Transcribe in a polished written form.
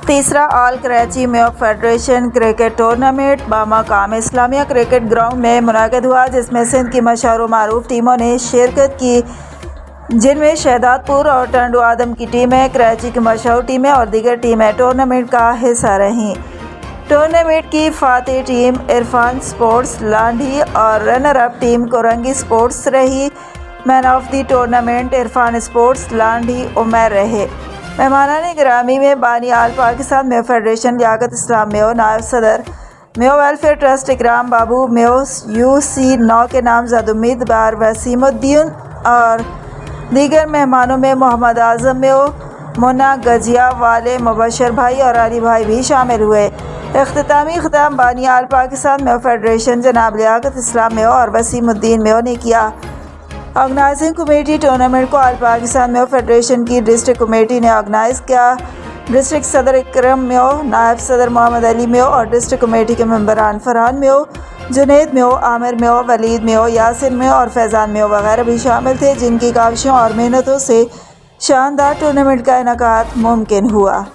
तीसरा all Karachi Mayo federation cricket tournament बामकाम Islamia cricket ground में मुनाकिद हुआ, जिसमें सिंध की मशहूर मारूफ टीमों ने शिरकत की, जिनमें शहदादपुर और टंडो आदम की टीमें, कराची की मशहूर टीमें और दीगर टीमें टूर्नामेंट का हिस्सा रहीं। टूर्नामेंट की फातेह टीम इरफान स्पोर्ट्स लांढी और runner up team Korangi sports रही। Man of the tournament Irfan sports Landhi Umar रहे। मेहमानान गिरामी में बानी आल पाकिस्तान मेयो फेडरेशन लियाकत इस्लाम मेयो, नायब सदर मेयो वेलफेयर ट्रस्ट इकराम बाबू मेयो, UC9 के नामजद उम्मीदवार वसीमुद्दीन और दीगर मेहमानों में मोहम्मद आज़म मेयो, मुन्ना गजिया वाले, मुबशर भाई और अली भाई भी शामिल हुए। इख्तितामी खिताब बानी आल पाकिस्तान मेयो फेडरेशन जनाब लियाकत इस्लाम मेयो और वसीमुद्दीन मेयो ने किया। ऑर्गेनाइजिंग कमेटी टूर्नामेंट को आल पाकिस्तान मेयो फेडरेशन की डिस्ट्रिक्ट कमेटी ने ऑर्गेनाइज़ किया। डिस्ट्रिक्ट सदर इकरम मेयो, नायब सदर मोहम्मद अली मेयो और डिस्ट्रिक्ट कमेटी के मेंबरान फरहान मेयो, जुनैद मेयो, आमिर मेयो, वलीद मेयो, यासिन मेयो और फैज़ान मेयो वगैरह भी शामिल थे, जिनकी काविशों और मेहनतों से शानदार टूर्नामेंट का इनेकाद मुमकिन हुआ।